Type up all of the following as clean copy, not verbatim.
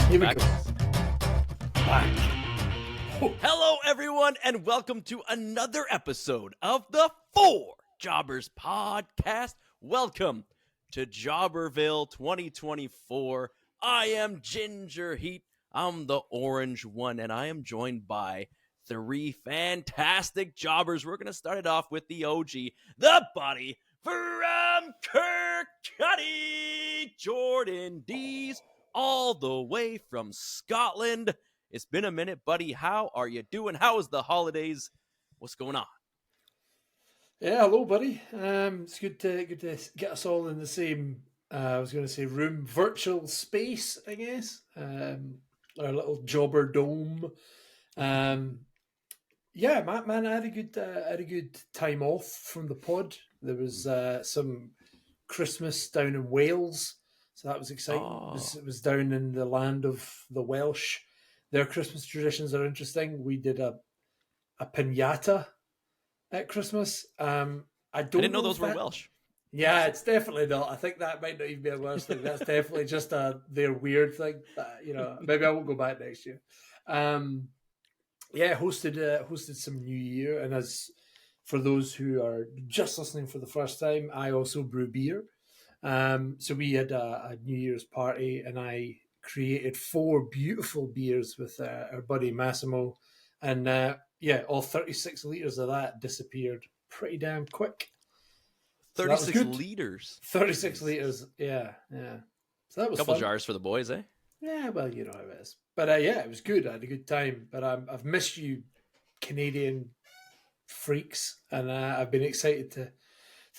Here we go. Back. Hello, everyone, and welcome to another episode of the Four Jobbers Podcast. Welcome to Jobberville 2024. I am Ginger Heat. I'm the orange one, and I am joined by three fantastic jobbers. We're going to start it off with the OG, the buddy from Kirkcuddy, Jordan Dees, all the way from Scotland. It's been a minute, buddy. How are you doing? How was the holidays? What's going on? Yeah, hello, buddy. It's good to get us all in the same. I was going to say room, virtual space, I guess. Our little jobber dome. Yeah, man, I had a good time off from the pod. There was some Christmas down in Wales, so that was exciting. Oh. It was down in the land of the Welsh. Their Christmas traditions are interesting. We did a piñata at Christmas. I didn't know those were Welsh. Yeah, it's definitely not. I think that might not even be a Welsh thing. That's definitely just their weird thing. Maybe I won't go back next year. Yeah, hosted some New Year, and as for those who are just listening for the first time, I also brew beer. So we had a New Year's party, and I created 4 beautiful beers with our buddy Massimo, and all 36 liters of that disappeared pretty damn quick. 36 liters. 36 liters, yeah. So that was a couple fun. jars for the boys, eh? Yeah, well, you know how it is. But yeah, it was good. I had a good time. But I've missed you, Canadian freaks, and I've been excited to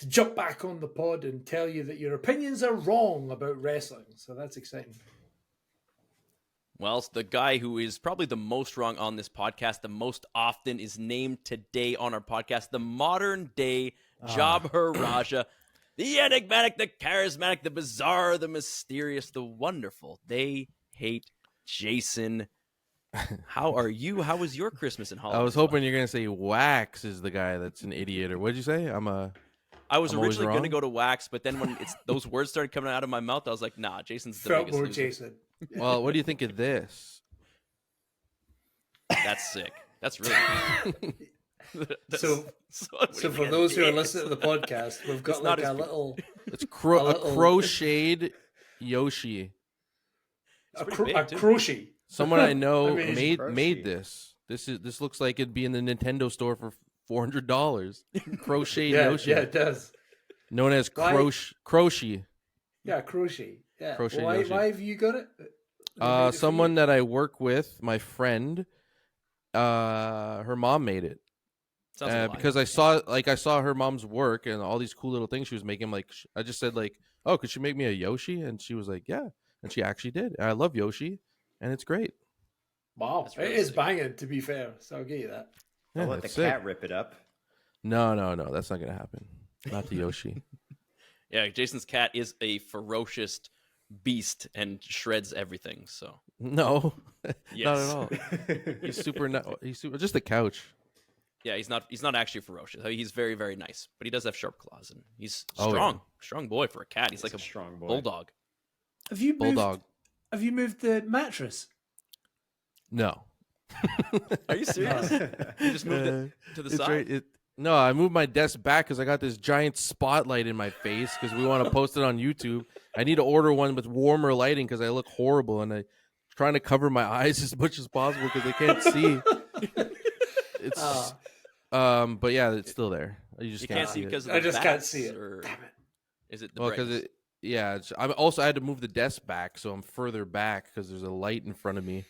jump back on the pod and tell you that your opinions are wrong about wrestling. So that's exciting. Well, the guy who is probably the most wrong on this podcast, the most often, is named today on our podcast, the modern day Jobber Raja, the enigmatic, the charismatic, the bizarre, the mysterious, the wonderful. They hate Jason. How are you? How was your Christmas and holidays? I was hoping you're going to say Wax is the guy that's an idiot, or what did you say? I was originally going to go to Wax, but then when those words started coming out of my mouth, I was like, nah, Jason's the biggest more loser. Jason. Well, what do you think of this? That's sick. That's really So for those who are listening to the podcast, we've got like a little... It's a crocheted Yoshi. A crochet. Someone I know Crochet. made this. This looks like it'd be in the Nintendo store for $400. Crocheted Yoshi. Yeah, it does. Known as crochet. Yeah, crochet. Yeah. Crochet Why have you got it? Someone that I work with, my friend, her mom made it. Because I saw her mom's work and all these cool little things she was making. Like, I just said, like, oh, could she make me a Yoshi? And she was like, yeah. And she actually did. And I love Yoshi, and it's great. Wow, it is banging, to be fair. So I'll give you that. Yeah, I'll let the cat rip it up. No, that's not gonna happen. Not the Yoshi. Yeah, Jason's cat is a ferocious beast and shreds everything. So no, yes. Not at all. He's super. Just the couch. Yeah, he's not actually ferocious. He's very, very nice, but he does have sharp claws, and he's strong boy for a cat. He's like a strong boy. Bulldog. Have you moved the mattress? No. Are you serious? You just moved it to the side? No, I moved my desk back because I got this giant spotlight in my face because we want to post it on YouTube. I need to order one with warmer lighting because I look horrible, and I'm trying to cover my eyes as much as possible because they can't see. It's but yeah, it's still there. You can't see it because I just can't see it. Or damn it. Is it the because I had to move the desk back, so I'm further back because there's a light in front of me.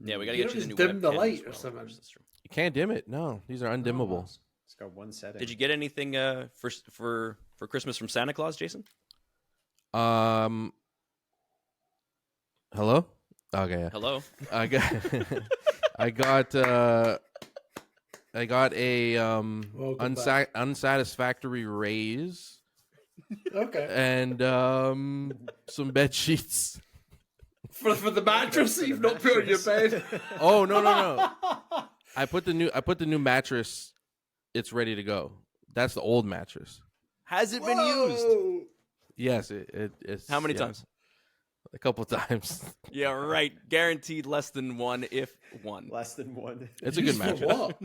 Yeah, we gotta get you the new dim the webcam light as well. or something. You can't dim it. No, these are undimmable. It's got one setting. Did you get anything for Christmas from Santa Claus, Jason? Hello. Okay. Yeah. Hello. I got a unsatisfactory raise. Okay. And some bed sheets. For the mattress that you've not put on your bed. Oh no. I put the new mattress. It's ready to go. That's the old mattress. Has it been used? Yes, it's. How many times? A couple times. Yeah, right. Guaranteed less than one, if one. Less than one. It's a good Used for mattress. what?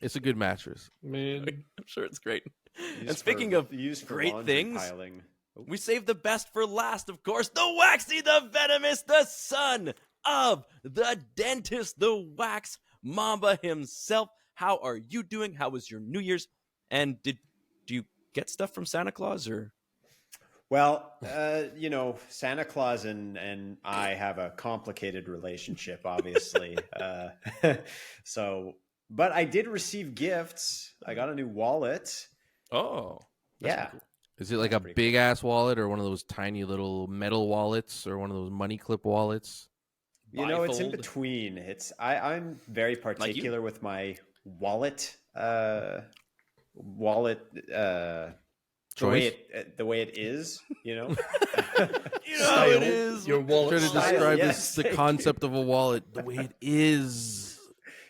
It's a good mattress. Man. I'm sure it's great. Used And speaking for- of used for great laundry things, piling. Oh. we saved the best for last, of course. The Waxy, the Venomous, the son of the dentist, the Wax Mamba himself. How are you doing? How was your New Year's? And do you get stuff from Santa Claus or? Well, Santa Claus and I have a complicated relationship, obviously. But I did receive gifts. I got a new wallet. Oh, Yeah. cool. Is it like That's a pretty big ass wallet or one of those tiny little metal wallets or one of those money clip wallets? It's in Bifold. between. I'm very particular with my wallet. Choice? The way it is, You know Style. how it is. Your wallet Trying to Style, describe yes. the concept of a wallet the way it is.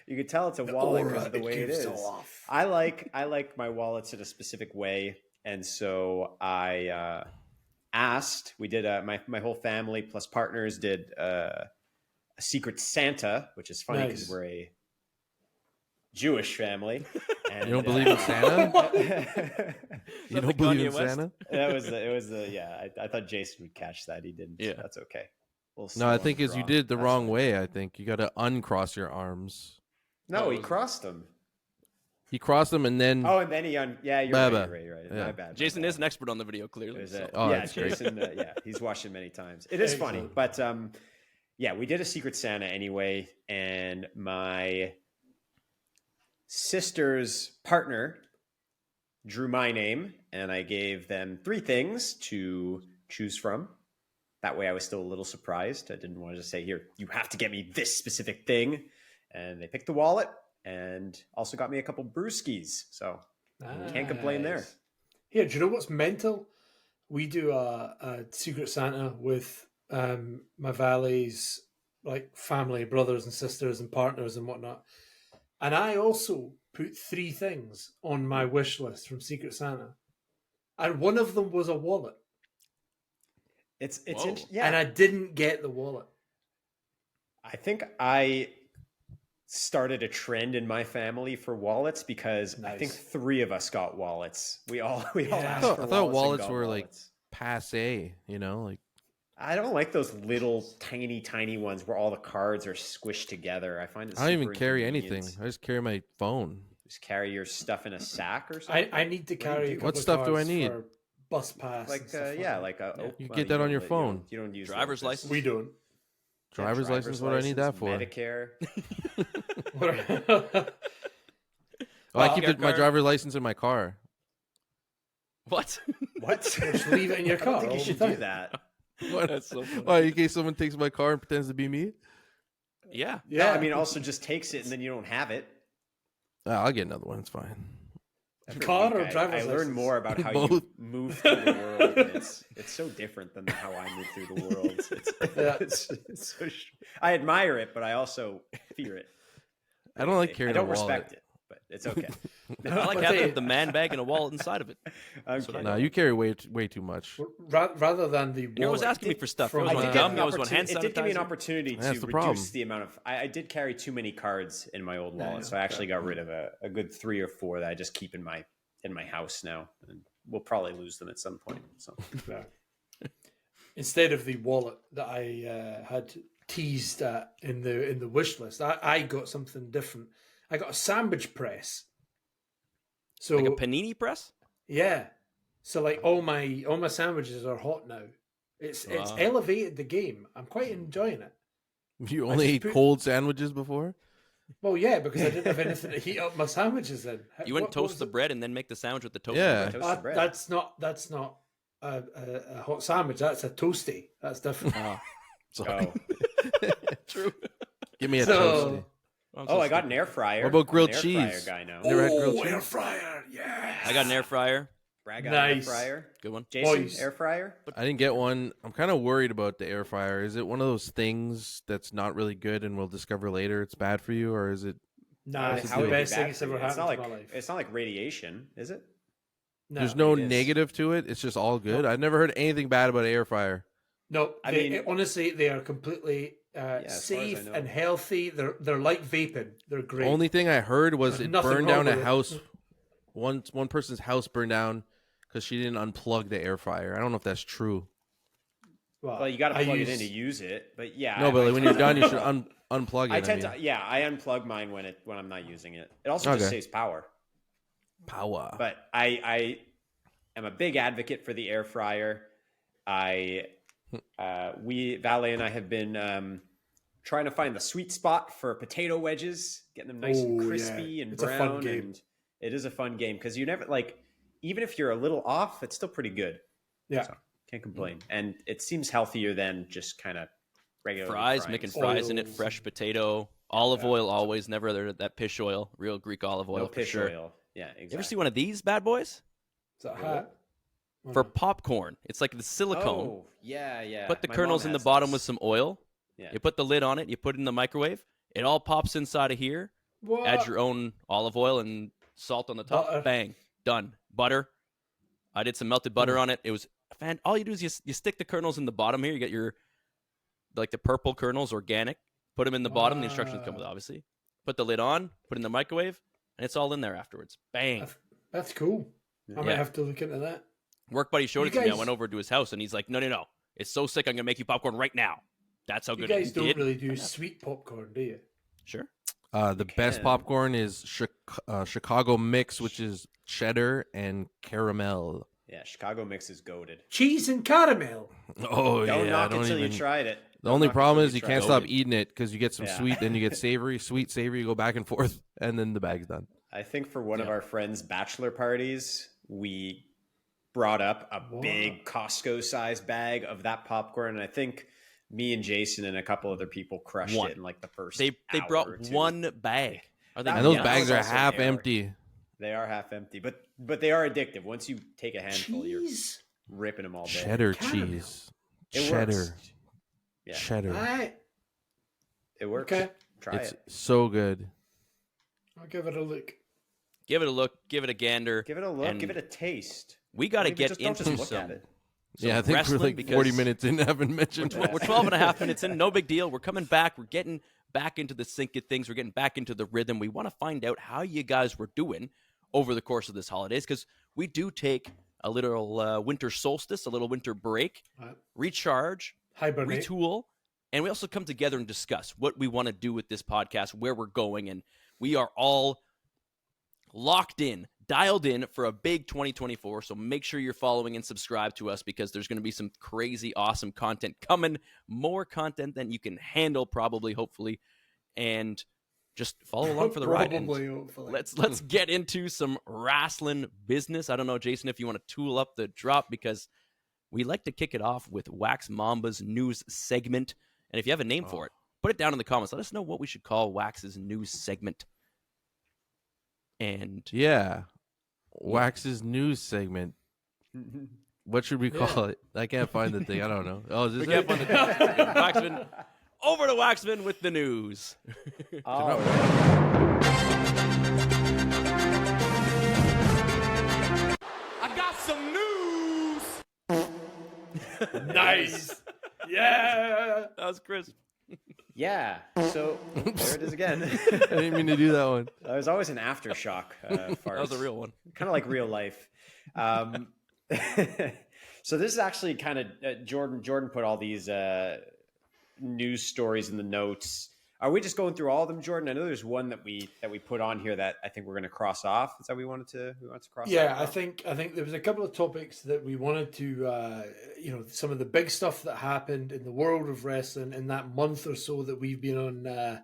You could tell it's a wallet because aura of the it way it gives is. off. I like my wallets in a specific way, and so I asked. We did my whole family plus partners did a Secret Santa, which is funny because Nice. we're a Jewish family. And, You don't believe in Santa? You the don't believe Kanye in West? Santa? it was I thought Jason would catch that. He didn't. Yeah. That's okay. We'll No, I see. think is you did it the wrong way. I think you got to uncross your arms. No, he crossed them. He crossed them and then Oh, and then yeah, you're Baba. right. Yeah. My bad. Jason my is bad. an expert on the video, It clearly. was so- Oh, yeah, that's great. Jason. He's watched it many times. It is funny, Excellent. but yeah, we did a Secret Santa anyway, and my sister's partner drew my name, and I gave them 3 things to choose from. That way, I was still a little surprised. I didn't want to just say, "Here, you have to get me this specific thing," and they picked the wallet and also got me a couple brewskis. So can't complain there. Nice. Here, do you know what's mental? We do a Secret Santa with my Valley's like family, brothers and sisters and partners and whatnot. And I also put 3 things on my wish list from Secret Santa. And one of them was a wallet. It's Whoa. yeah. And I didn't get the wallet. I think I started a trend in my family for wallets because I think Nice. 3 of us got wallets. We all Yeah. asked I for thought wallets, wallets and got were, like, wallets. passe, like I don't like those little tiny ones where all the cards are squished together. I find it. I don't even super carry inconvenient. anything. I just carry my phone. Just carry your stuff in a sack or something. I need to carry a couple What of stuff do I cards need? for bus pass. like and stuff yeah, that. like a. You get that on your phone. You don't use Driver's those. license? We don't. Yeah, Driver's license, what do I need that for? Medicare. Oh, I Well, keep your my car- driver's license in my car. What? What? Just leave it in your I car don't think all you the should time. do that. What? That's so funny. Why, in case someone takes my car and pretends to be me? Yeah. Yeah, I mean, also just takes it and then you don't have it. I'll get another one. It's fine. Car or I driver's learned license? more about how Both. you move through the world. And it's so different than how I move through the world. Yeah. It's so I admire it, but I also fear it. I don't like carrying I don't a wallet. respect it, but it's okay. I like But having they- the man bag and a wallet inside of it. Okay. No, you carry way too much. Rather than the You're always wallet asking me for stuff. You from, always I want did get gum. an You always want hand opportunity. It did give me an sanitizer. opportunity That's to the reduce problem. the amount of. I did carry too many cards in my old wallet, Yeah, so I actually got rid of a good 3 or 4 that I just keep in my house now, and we'll probably lose them at some point. So Yeah. Instead of the wallet that I had teased at in the wish list, I got something different. I got a sandwich press. So Like a panini press? yeah, so like all my sandwiches are hot now. It's Wow. elevated the game. I'm quite enjoying it. You I only just ate put- cold sandwiches before? Well, yeah, because I didn't have anything to heat up my sandwiches in. You wouldn't What toast was the it? bread and then make the sandwich with the toast. Yeah. bread. toasted bread. That's not a hot sandwich. That's a toasty. That's different. Oh, Sorry. oh, true. Give me a So- toasty. I'm oh, so I got stupid. an air fryer. What about I'm grilled an air cheese? fryer guy now. Never had grilled air cheese? fryer. Yeah. I got an air fryer. Brad got an air Nice. fryer. Good one. Jason, Boys. air fryer. I didn't get one. I'm kind of worried about the air fryer. Is it one of those things that's not really good and we'll discover later it's bad for you, or is it? Nah, it's How the would it be best thing that's ever It's not happened like in my life. it's not like radiation, is it? There's no it is. negative to it. It's just all good. I've never heard anything bad about an air fryer. No, I they, mean- honestly, they are completely as far as I safe know. and healthy. They're like vaping. They're The great. only thing I heard was There's it nothing burned wrong down a with it. house. One person's house burned down because she didn't unplug the air fryer. I don't know if that's true. Well, you got to I plug it in use- to use it, but yeah. No, but like, when you're done, you should unplug it. I tend mean. to, yeah, I unplug mine when I'm not using it. It also just Okay. saves power. Power. But I am a big advocate for the air fryer. Valet and I have been trying to find the sweet spot for potato wedges, getting them nice and Oh, crispy yeah. and It's a brown. fun game. And it is a fun game because you never like, even if you're a little off, it's still pretty good. Yeah. So, can't complain. And it seems healthier than just kind of regular Fries, making fries in it, Oils. fresh potato, olive Yeah. oil always, never that fish oil, real Greek olive oil no for fish sure. oil. Yeah, exactly. You ever see one of these bad boys? Is that hot? For popcorn, it's like the silicone. Oh, yeah. Put the My kernels mom in the has bottom those. with some oil. Yeah. You put the lid on it. You put it in the microwave. It all pops inside of here. What? Add your own olive oil and salt on the top. Butter. Bang, done. Butter. I did some melted butter on it. It was all you do is you stick the kernels in the bottom here. You get your like the purple kernels, organic. Put them in the bottom. The instructions come with it, obviously. Put the lid on. Put it in the microwave, and it's all in there afterwards. Bang. That's cool. I might Yeah. have to look into that. Work buddy showed You it to me. I guys- went over to his house, and he's like, "No. It's so sick. I'm gonna make you popcorn right now." That's how You good guys it is. don't Did- really do sweet popcorn, do you? Sure. The best can. popcorn is Chicago mix, which is cheddar and caramel. Yeah, Chicago mix is goated. Cheese and caramel. Oh Don't yeah, knock don't it till even. you tried it. The Don't only knock it problem till is you tried can't it. stop eating it because you get some Yeah. sweet, then you get savory, sweet, savory. You go back and forth, and then the bag's done. I think for one of Yeah. our friends' bachelor parties, we brought up a Wow. big Costco-sized bag of that popcorn, and I think me and Jason and a couple other people crushed One. it in like the first. They hour brought or two. one bag. Are they That- And those yeah, bags that are was also half air. empty. They are half empty, but they are addictive. Once you take a handful, you're Cheese. ripping them all day. Cheddar Caramel. cheese. It Cheddar. works. Yeah. Cheddar. Right. It works. Okay. Try It's it. so good. I'll give it a look. Give it a look. Give it a gander. Give it a look. and give it a taste. We got to Maybe get just don't into just look at some. it. Yeah, I think we're wrestling like because 40 minutes in. Haven't mentioned. We're 12 and a half minutes in. No big deal. We're coming back. We're getting back into the sync of things. We're getting back into the rhythm. We want to find out how you guys were doing over the course of this holidays because we do take a little winter solstice, a little winter break, Right. recharge, Hibernate. retool, and we also come together and discuss what we want to do with this podcast, where we're going, and we are all locked in, dialed in for a big 2024. So make sure you're following and subscribe to us because there's going to be some crazy, awesome content coming, more content than you can handle, probably, hopefully, and just follow along for the ride. And Probably, hopefully. let's get into some wrestling business. I don't know, Jason, if you want to tool up the drop because we like to kick it off with Wax Mamba's news segment. And if you have a name for it, put it down in the comments. Let us know what we should call Wax's news segment. And Yeah. Wax's news segment. What should we call it? I can't find the thing. I don't know. Oh, is this we can't it? find the Waxman. Over to Waxman with the news. All right. I got some news. Nice. Yeah. That was crisp. Yeah. So there it is again. I didn't mean to do that one. There's always an aftershock. That was a real one. Kind of like real life. So this is actually kind of Jordan. Jordan put all these news stories in the notes. Are we just going through all of them, Jordan? I know there's one that we put on here that I think we're going to cross off. Is that we wanted to cross? Yeah, that I off? think there was a couple of topics that we wanted to, some of the big stuff that happened in the world of wrestling in that month or so that we've been on the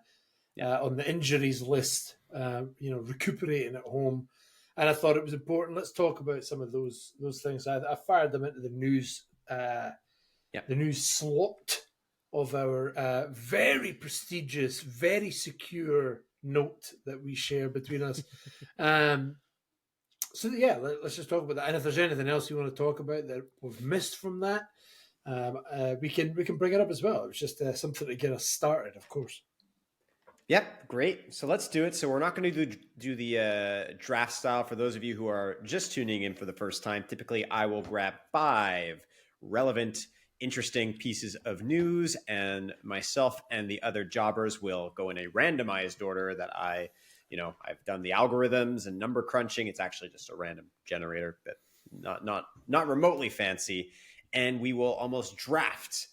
injuries list, recuperating at home. And I thought it was important. Let's talk about some of those things. I fired them into the news, the news slot of our very prestigious, very secure note that we share between us. Let's just talk about that. And if there's anything else you want to talk about that we've missed from that, we can bring it up as well. It was just something to get us started, of course. Yep, great. So let's do it. So we're not going to do the draft style for those of you who are just tuning in for the first time. Typically, I will grab 5 relevant interesting pieces of news, and myself and the other jobbers will go in a randomized order that I've done the algorithms and number crunching. It's actually just a random generator, but not remotely fancy. And we will almost draft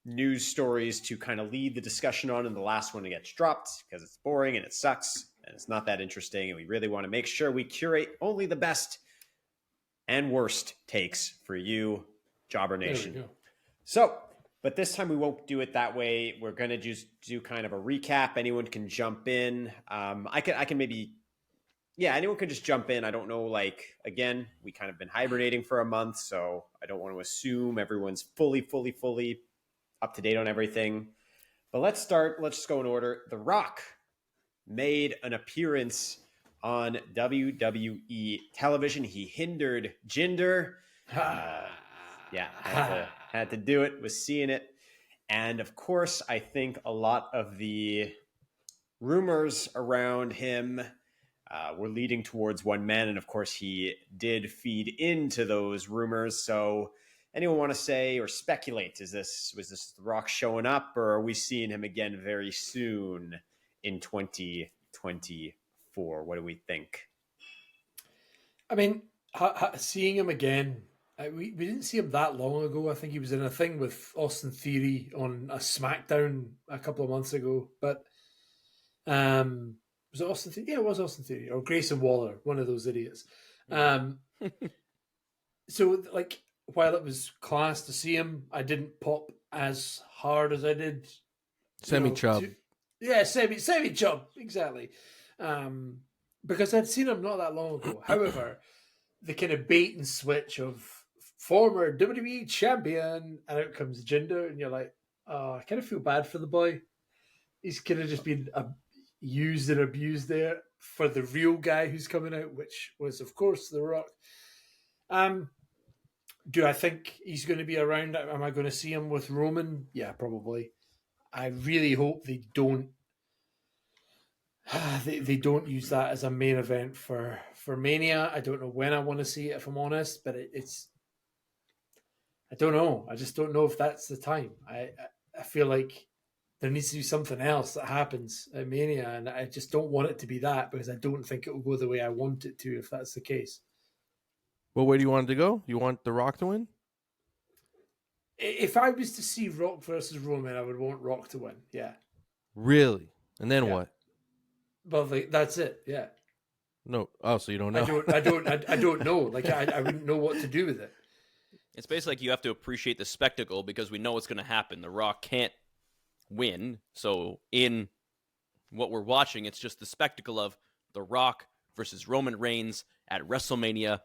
news stories to kind of lead the discussion on, and the last one gets dropped because it's boring and it sucks and it's not that interesting. And we really want to make sure we curate only the best and worst takes for you, Jobber Nation. So, but this time we won't do it that way. We're going to just do kind of a recap. Anyone can jump in. I can maybe, anyone can just jump in. I don't know, again, we kind of been hibernating for a month, so I don't want to assume everyone's fully up to date on everything. But let's start. Let's just go in order. The Rock made an appearance on WWE television. He hindered Jinder. Had to do it, was seeing it. And of course, I think a lot of the rumors around him were leading towards one man. And of course, he did feed into those rumors. So anyone want to say or speculate, was this The Rock showing up, or are we seeing him again very soon in 2024? What do we think? I mean, seeing him again, we didn't see him that long ago. I think he was in a thing with Austin Theory on a SmackDown a couple of months ago. But was it Austin Theory? Yeah, it was Austin Theory. Or Grayson Waller, one of those idiots. So, while it was class to see him, I didn't pop as hard as I did. Semi-chub. Semi-chub, exactly. Because I'd seen him not that long ago. However, the kind of bait and switch of former WWE champion, and out comes Jinder, and you're like, oh, I kind of feel bad for the boy. He's kind of just been used and abused there for the real guy who's coming out, which was, of course, The Rock. Do I think he's going to be around? Am I going to see him with Roman? Yeah, probably. I really hope they don't. They don't use that as a main event for Mania. I don't know when I want to see it, if I'm honest, but it's. I don't know. I just don't know if that's the time. I feel like there needs to be something else that happens at Mania, and I just don't want it to be that, because I don't think it will go the way I want it to if that's the case. Well, where do you want it to go? You want The Rock to win? If I was to see Rock versus Roman, I would want Rock to win. Yeah. Really? And then what? Well, that's it. Yeah. No. Oh, so you don't know? I don't know. I wouldn't know what to do with it. It's basically like you have to appreciate the spectacle because we know what's going to happen. The Rock can't win. So in what we're watching, it's just the spectacle of The Rock versus Roman Reigns at WrestleMania.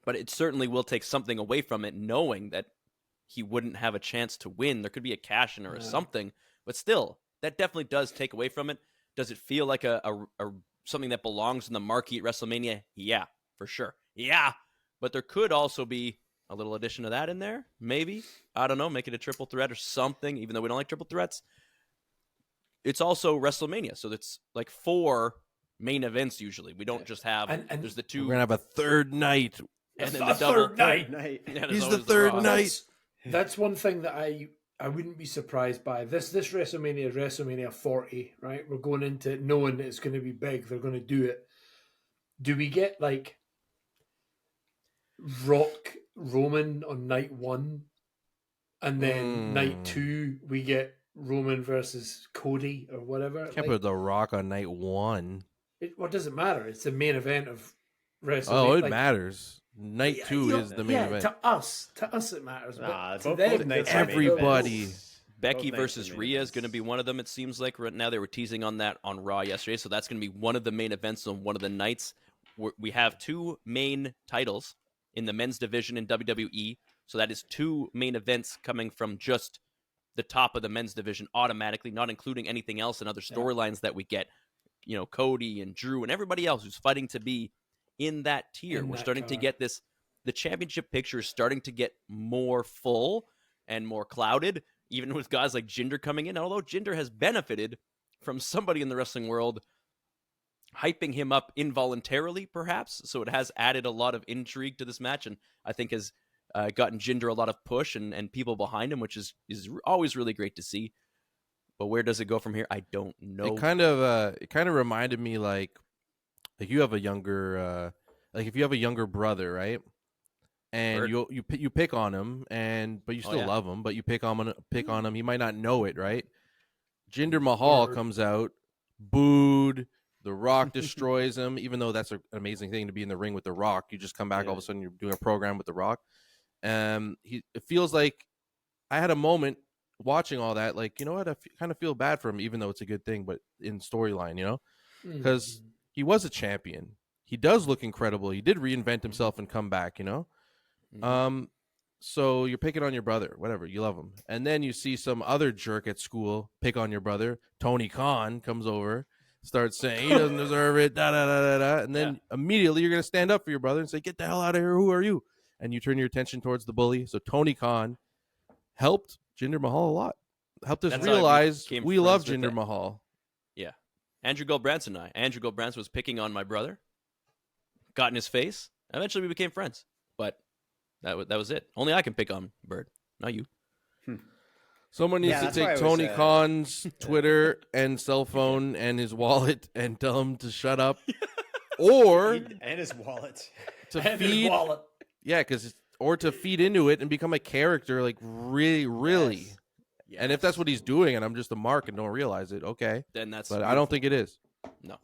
But it certainly will take something away from it, knowing that he wouldn't have a chance to win. There could be a cash-in or something. But still, that definitely does take away from it. Does it feel like a something that belongs in the marquee at WrestleMania? Yeah, for sure. Yeah. But there could also be a little addition to that in there, maybe. I don't know, make it a triple threat or something, even though we don't like triple threats. It's also WrestleMania, so it's like 4 main events usually. We don't just have, and there's the 2. We're going to have a third night. And then the double third night. Yeah, He's the third night. That's one thing that I wouldn't be surprised by. This WrestleMania is WrestleMania 40, right? We're going into it knowing it's going to be big. They're going to do it. Do we get Rock Roman on night 1, and then night 2 we get Roman versus Cody or whatever? Can't put The Rock on night 1. What does it matter? It's the main event of WrestleMania. Oh, it matters. Night 2 is the main event. To us it matters. Nah, but to both them, nights they're are main everybody. events. Becky Both versus nights are main Rhea is events. going to be one of them, it seems like. Right now they were teasing on that on Raw yesterday, so that's going to be one of the main events on one of the nights. We have 2 main titles in the men's division in WWE, so that is 2 main events coming from just the top of the men's division automatically, not including anything else and other storylines that we get. Cody and Drew and everybody else who's fighting to be in that tier. We're starting to get this. The championship picture is starting to get more full and more clouded, even with guys like Jinder coming in. Although Jinder has benefited from somebody in the wrestling world hyping him up involuntarily, perhaps. So it has added a lot of intrigue to this match, and I think has gotten Jinder a lot of push and people behind him, which is always really great to see. But where does it go from here? I don't know. It kind of reminded me like you have a younger like if you have a younger brother, right? And Bird. you pick on him, but you still love him, but you pick on him. He might not know it, right? Jinder Mahal comes out, booed. The Rock destroys him, even though that's an amazing thing to be in the ring with The Rock. You just come back, all of a sudden you're doing a program with The Rock. It feels like I had a moment watching all that, like, you know what? I kind of feel bad for him, even though it's a good thing, but in storyline, you know? Because he was a champion. He does look incredible. He did reinvent himself and come back, you know? So you're picking on your brother, whatever, you love him. And then you see some other jerk at school pick on your brother. Tony Khan comes over, starts saying he doesn't deserve it, da da da da da. And then immediately you're going to stand up for your brother and say, get the hell out of here. Who are you? And you turn your attention towards the bully. So Tony Khan helped Jinder Mahal a lot. Helped us realize we love Jinder Mahal. Yeah. Andrew Goldbranson was picking on my brother, got in his face. Eventually we became friends. But that was it. Only I can pick on Bird, not you. Someone needs to take Tony Khan's Twitter and cell phone and his wallet and tell him to shut up. Or and his wallet. To feed or to feed into it and become a character, like really. Yes. Yes. And if that's what he's doing and I'm just a mark and don't realize it, okay. Then that's But beautiful. I don't think it is. No.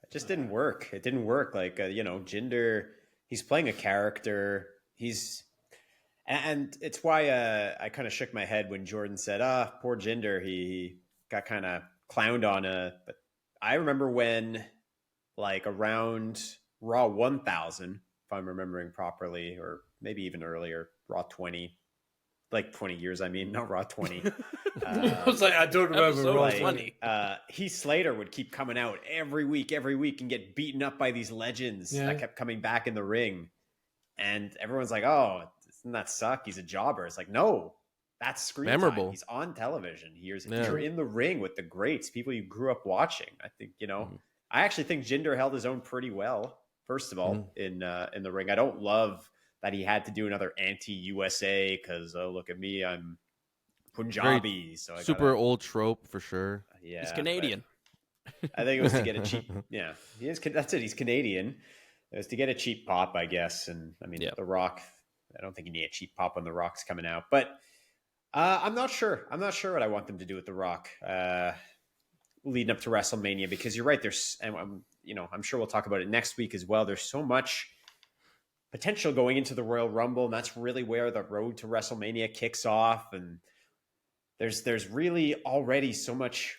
It just didn't work. It didn't work. Like, Jinder, he's playing a character. And it's why I kind of shook my head when Jordan said, poor Jinder, he got kind of clowned on. But I remember when, like, around Raw 1000, if I'm remembering properly, or maybe even earlier, Raw 20, like 20 years, I mean, not Raw 20. I was like, I don't remember Raw 20. Heath Slater would keep coming out every week and get beaten up by these legends that kept coming back in the ring. And everyone's like, oh, doesn't that suck? He's a jobber. It's like, no, that's screen memorable. Time. He's on television. You're in the ring with the greats, people you grew up watching. I think, I actually think Jinder held his own pretty well, first of all, in the ring. I don't love that he had to do another anti-USA because, oh, look at me, I'm Punjabi. So I super old trope for sure. Yeah, he's Canadian. I think it was to get a cheap. Yeah, he is. That's it. He's Canadian. It was to get a cheap pop, I guess. And I mean, The Rock. I don't think you need a cheap pop when The Rock's coming out. But I'm not sure. I'm not sure what I want them to do with The Rock leading up to WrestleMania, because you're right. I'm sure we'll talk about it next week as well. There's so much potential going into the Royal Rumble, and that's really where the road to WrestleMania kicks off. And there's really already so much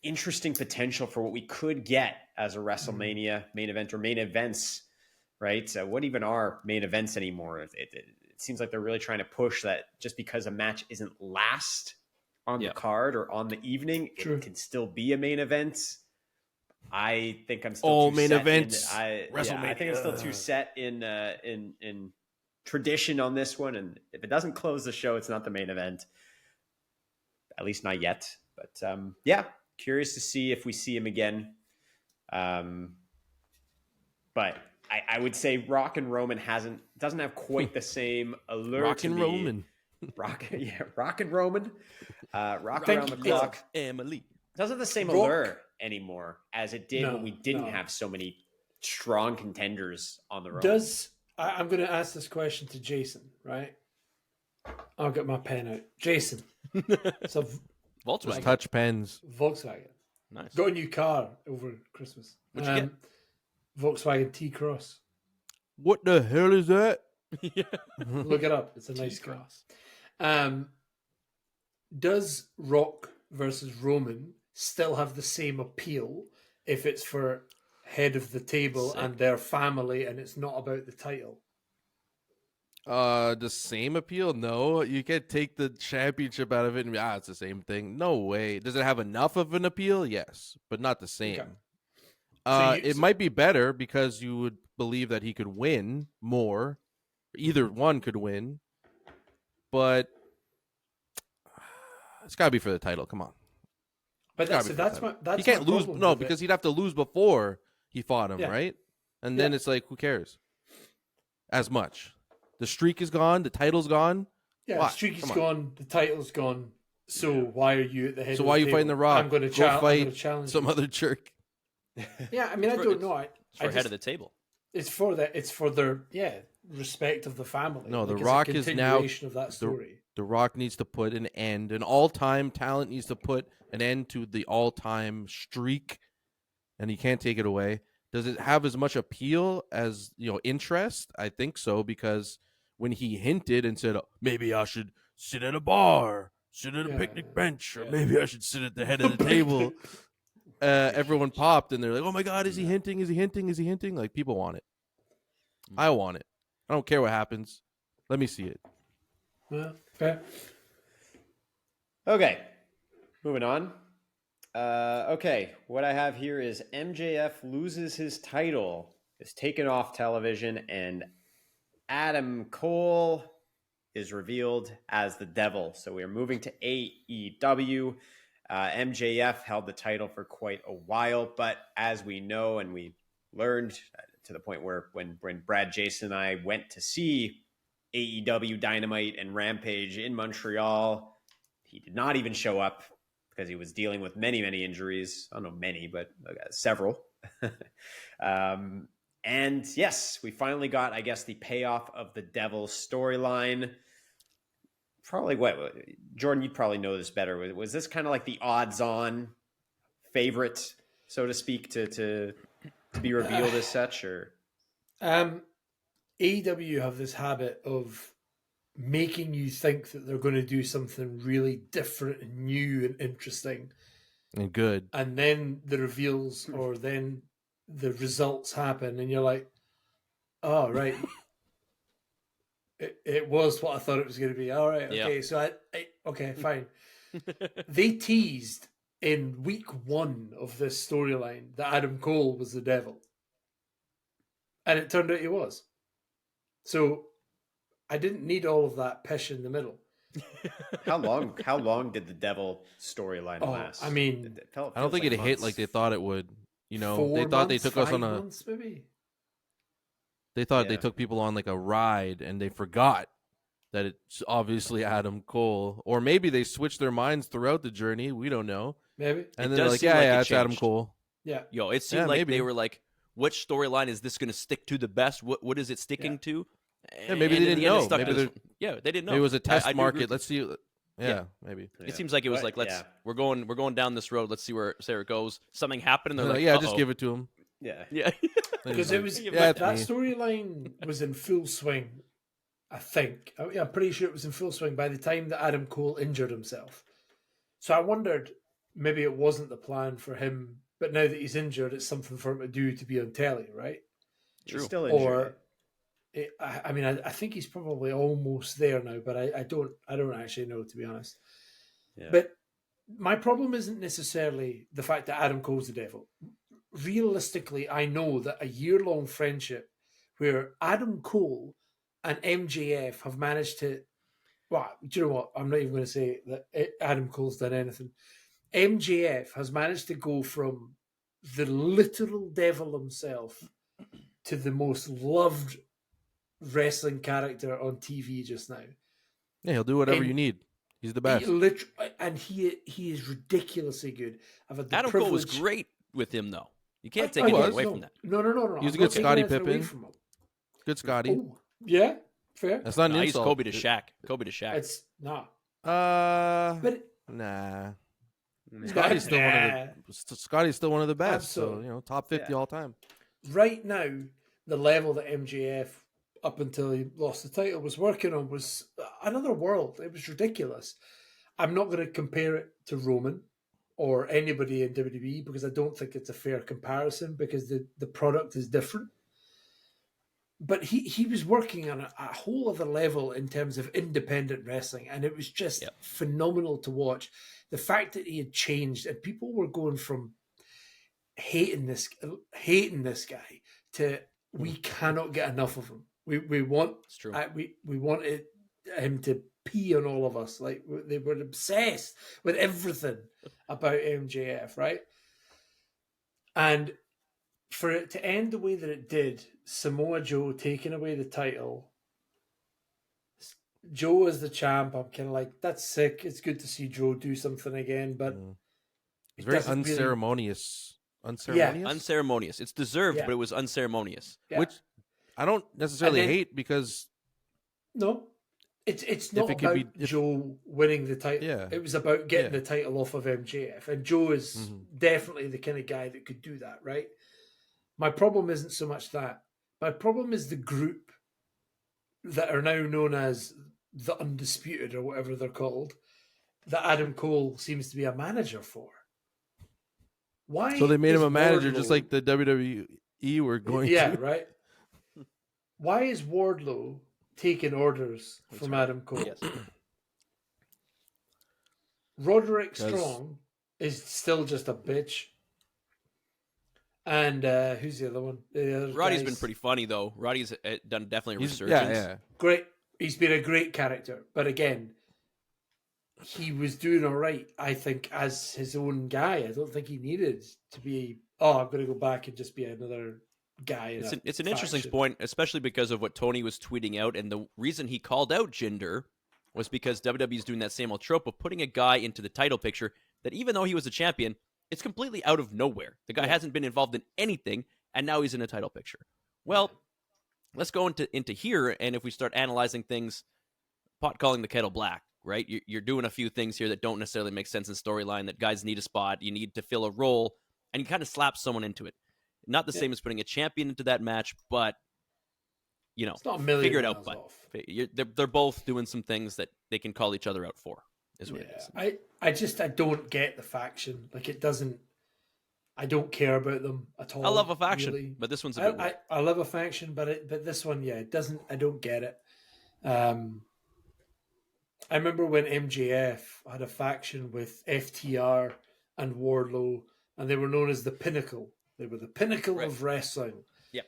interesting potential for what we could get as a WrestleMania main event or main events, right? What even are main events anymore? It seems like they're really trying to push that just because a match isn't last on the card or on the evening, it can still be a main event. I think I'm still too main set events. I think I'm still too set in tradition on this one, and if it doesn't close the show, it's not the main event. At least not yet. But curious to see if we see him again. But I would say Rock and Roman doesn't have quite the same allure. Rock and Roman. Rock and Roman. Rock around the clock. Emily doesn't have the same allure anymore as it did when we didn't have so many strong contenders on the road. I'm going to ask this question to Jason, right? I'll get my pen out. Jason. So Volkswagen. Touch pens. Volkswagen. Nice. Got a new car over Christmas. What'd you get? Volkswagen T-Cross. What the hell is that? Look it up. It's a nice car. Does Rock versus Roman still have the same appeal if it's for head of the table and their family and it's not about the title? The same appeal? No, you can't take the championship out of it and it's the same thing. No way. Does it have enough of an appeal? Yes, but not the same. Okay. It might be better because you would believe that he could win more. Either one could win, but it's got to be for the title. Come on. But that's he can't lose. No, because he'd have to lose before he fought him, right? And then it's like, who cares? As much. The streak is gone. The title's gone. Yeah, Why? the streak is Come on. gone. The title's gone. So why are you at the head? So of why are the you fighting table? The Rock? I'm going to Go fight challenge some you. other jerk. Yeah, I mean, I don't know. For head of the table. It's for their respect of the family. No, The it's a Rock is now continuation of that story. The Rock needs to put an end. An all-time talent needs to put an end to the all-time streak, and he can't take it away. Does it have as much appeal as interest? I think so, because when he hinted and said, maybe I should sit at a bar, sit at a picnic bench, or maybe I should sit at the head of the table, everyone popped, and they're like, oh my God, is he hinting? Is he hinting? Is he hinting? Like, people want it. I want it. I don't care what happens. Let me see it. Yeah, fair. Okay, moving on. Okay, what I have here is MJF loses his title, is taken off television, and Adam Cole is revealed as the devil. So we are moving to AEW. MJF held the title for quite a while, but as we know and we learned to the point where when Brad, Jason, and I went to see AEW Dynamite and Rampage in Montreal, he did not even show up because he was dealing with many, many injuries. I don't know many, but several. And yes, we finally got, I guess, the payoff of the Devil storyline. Probably Jordan, you'd probably know this better. Was this kind of like the odds-on favorite, so to speak, to be revealed as such, or? AEW have this habit of making you think that they're going to do something really different and new and interesting, And good. and then the reveals or then the results happen, and you're like, "Oh, right." It was what I thought it was going to be. All right, okay, so I okay, fine. They teased in week 1 of this storyline that Adam Cole was the devil, and it turned out he was. So I didn't need all of that pish in the middle. How long did the Devil storyline last? I mean, I don't think it hit like they thought it would. They 4 thought they months, took us 5 on a. months, maybe. They thought they took people on like a ride, and they forgot that it's obviously Adam Cole, or maybe they switched their minds throughout the journey. We don't know. Maybe. And then they're like, yeah, it's Adam Cole. Yeah. Yo, it seemed like maybe. they were like, which storyline is this going to stick to the best? What is it sticking to? Yeah, maybe And they in didn't the end, it know. stuck Maybe to this- yeah, they didn't know. Maybe it was a test I do market. agree. Let's see. Yeah, maybe. It seems like it was like we're going down this road. Let's see where it goes. Something happened, and they're like, yeah, just "Uh-oh." give it to him. Yeah. Because it was Yeah, that it's me. storyline was in full swing. I think. I'm pretty sure it was in full swing by the time that Adam Cole injured himself. So I wondered maybe it wasn't the plan for him, but now that he's injured, it's something for him to do to be on telly, right? True. He's still injured. I think he's probably almost there now, but I don't actually know, to be honest. Yeah. But my problem isn't necessarily the fact that Adam Cole's the devil. Realistically, I know that a year-long friendship where Adam Cole and MJF have managed to, well, do you know what? I'm not even going to say that Adam Cole's done anything. MJF has managed to go from the literal devil himself to the most loved wrestling character on TV just now. Yeah, he'll do whatever you need. He's the best. He is ridiculously good. I've had the Adam privilege. Cole was great with him, though. You can't take He anything was. away from that. No. He's a I'm good not taking Scottie anything away Pippen. from him. Good Scotty. Oh, yeah, fair. That's not an He's insult. Kobe to Shaq. Kobe to Shaq. It's not. But But nah. Nah. Scotty's still one of the best. Absolutely. So top 50 all time. right now, the level that MJF up until he lost the title was working on was another world. It was ridiculous. I'm not going to compare it to Roman or anybody in WWE because I don't think it's a fair comparison because the product is different. But he was working on a whole other level in terms of independent wrestling, and it was just phenomenal to watch. The fact that he had changed, and people were going from hating this guy to we cannot get enough of him. We want It's true. we wanted him to pee on all of us. Like they were obsessed with everything about MJF, right? And for it to end the way that it did, Samoa Joe taking away the title Joe as the champ, I'm kind of like, that's sick. It's good to see Joe do something again, but It's it very doesn't really. unceremonious. Yeah. Unceremonious? Unceremonious. It's deserved, Yeah. but it was unceremonious. Yeah. Which I don't necessarily And then- hate because No, it's if not it could about be Joe winning the title. Yeah. It was about getting Yeah. the title off of MJF, and Joe is Mhm. definitely the kind of guy that could do that, right? My problem isn't so much that. My problem is the group that are now known as the Undisputed or whatever they're called, that Adam Cole seems to be a manager for. Why? so they made him is a manager just Wardlow- like the WWE were going Yeah, to. right. Why is Wardlow taking orders from right. Adam Cole? Yes. Roderick 'Cause- Strong is still just a bitch. And who's the other one? The other Roddy's guys? been pretty funny though. Roddy's done definitely a He's- resurgence. yeah. great. He's been a great character, but again, he was doing all right. I think as his own guy, I don't think he needed to be. Oh, I'm going to go back and just be another guy. It's an interesting faction. point, especially because of what Tony was tweeting out, and the reason he called out Jinder was because WWE is doing that same old trope of putting a guy into the title picture that even though he was a champion, it's completely out of nowhere. The guy hasn't been involved in anything, and now he's in a title picture. Well, let's go into here, and if we start analyzing things, pot calling the kettle black, right? You're doing a few things here that don't necessarily make sense in storyline, that guys need a spot, you need to fill a role, and you kind of slap someone into it. Not the same as putting a champion into that match, but, you know, It's not a million figure it out, miles bud. off. They're both doing some things that they can call each other out for, is what it is. I don't get the faction. Like it doesn't. I don't care about them at all. I love a faction, really. but this one's a bit weird. I love a faction, but this one, it doesn't. I don't get it. I remember when MJF had a faction with FTR and Wardlow, and they were known as the Pinnacle. They were the pinnacle Right. of wrestling. Yep.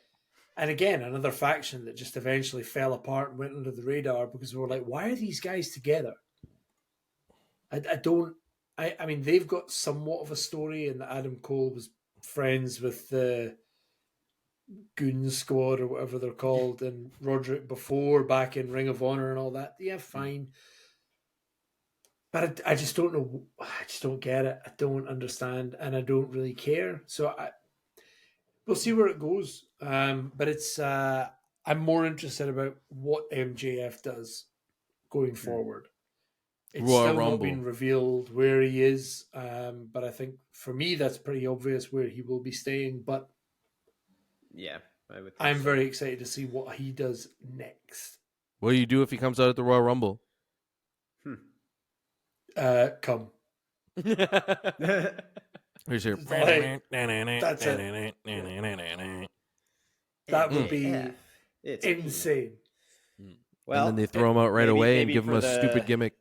And again, another faction that just eventually fell apart and went under the radar because we were like, why are these guys together? I mean, they've got somewhat of a story, and Adam Cole was friends with the Goon Squad or whatever they're called, and Roderick before back in Ring of Honor and all that. Yeah, fine. But I just don't know. I just don't get it. I don't understand, and I don't really care. So we'll see where it goes. But it's I'm more interested about what MJF does going forward. It's Royal still Rumble. not been revealed where he is, but I think for me that's pretty obvious where he will be staying. But Yeah, I would. Think I'm so. very excited to see what he does next. What do you do if he comes out at the Royal Rumble? Come. Here's your. Like, that's that would be It's insane. Well, and then they throw him out right away and give him a stupid gimmick.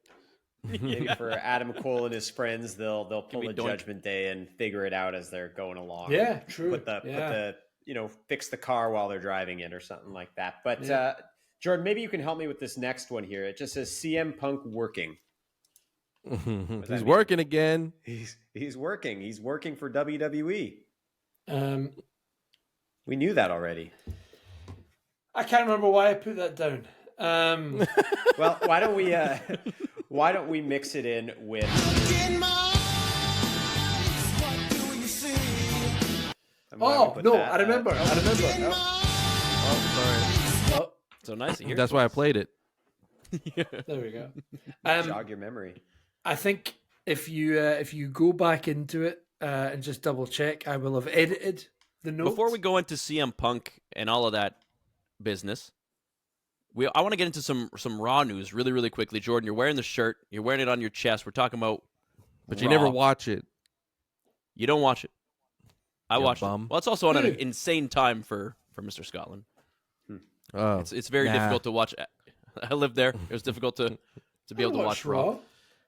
Maybe for Adam Cole and his friends, they'll pull me a doink. Judgment Day and figure it out as they're going along. Yeah, true. Put Yeah. the fix the car while they're driving it or something like that. But Yeah. Jordan, maybe you can help me with this next one here. It just says CM Punk working. He's mean? working again. He's working. He's working for WWE. Um, We knew that already. I can't remember why I put that down. Well, why don't we mix it in with I'm glad we Oh put no, that, I remember. Oh, Oh, So nice to sorry. hear. That's why I played it. there we go. jog your memory. I think if you go back into it and just double check, I will have edited the notes. Before we go into CM Punk and all of that business, I want to get into some Raw news really, really quickly. Jordan, you're wearing the shirt. You're wearing it on your chest. We're talking about But you Raw. never watch it. You don't watch it. I You watched it. bum. Well, it's also on an Dude. insane time for Mr. Scotland. Oh, It's very difficult to watch. I lived there. It was difficult to be able to watch Raw.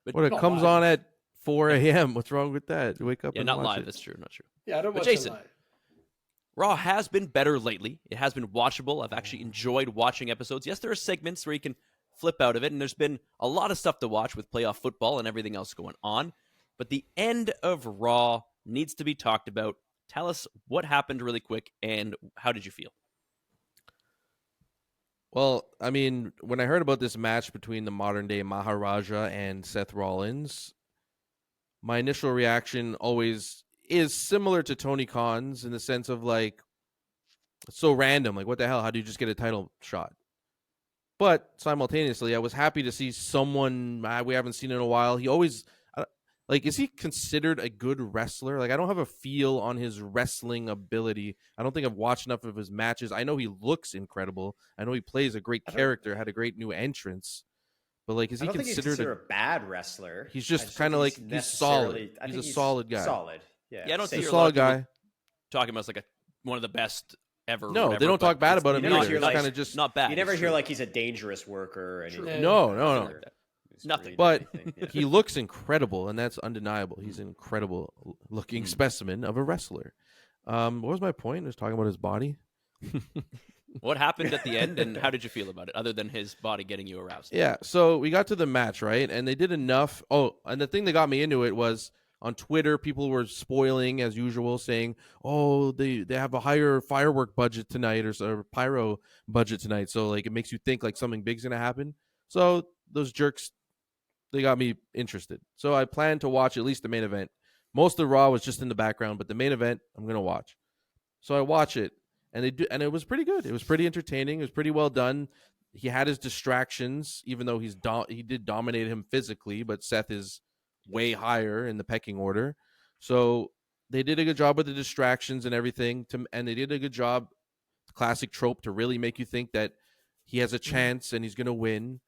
But What, it Not comes live. on at 4 a.m. What's wrong with that? You wake up yeah, and not watch live. it. That's true. Not true. Yeah, I don't But watch Jason, it live. Raw has been better lately. It has been watchable. I've actually enjoyed watching episodes. Yes, there are segments where you can flip out of it, and there's been a lot of stuff to watch with playoff football and everything else going on. But the end of Raw needs to be talked about. Tell us what happened really quick, and how did you feel? Well, I mean, when I heard about this match between the modern day Maharaja and Seth Rollins, my initial reaction always is similar to Tony Khan's in the sense of like, it's so random. Like, what the hell? How do you just get a title shot? But simultaneously, I was happy to see someone we haven't seen in a while. He always, like, is he considered a good wrestler? Like, I don't have a feel on his wrestling ability. I don't think I've watched enough of his matches. I know he looks incredible. I know he plays a great character, had a great new entrance. But, like, is I he don't think he's considered considered a bad wrestler. He's I just don't kind of think like, he's necessarily- solid. I He's think a solid guy. Solid. Yeah. Yeah, I don't safe. see He's a a lot of solid people guy. talking about as like one of the best ever. or No, whatever, they don't but talk bad it's about him You never either. hear It's like- kind of just not bad. You never it's hear true. like he's a dangerous worker or anything. Yeah. No, Nothing no. like that. He's Nothing. great But or anything, yeah. he looks incredible, and that's undeniable. He's an incredible looking specimen of a wrestler. What was my point? I was talking about his body. What happened at the end, and how did you feel about it, other than his body getting you aroused? Yeah, so we got to the match, right? And they did enough. Oh, and the thing that got me into it was on Twitter, people were spoiling as usual, saying, "Oh, they have a higher firework budget tonight or pyro budget tonight." So like it makes you think like something big's gonna happen. So those jerks, they got me interested. So I plan to watch at least the main event. Most of Raw was just in the background, but the main event I'm gonna watch. So I watch it, and and it was pretty good. It was pretty entertaining. It was pretty well done. He had his distractions, even though he did dominate him physically, but Seth is way higher in the pecking order. So they did a good job with the distractions and everything, and they did a good job, classic trope, to really make you think that he has a chance and he's going to win.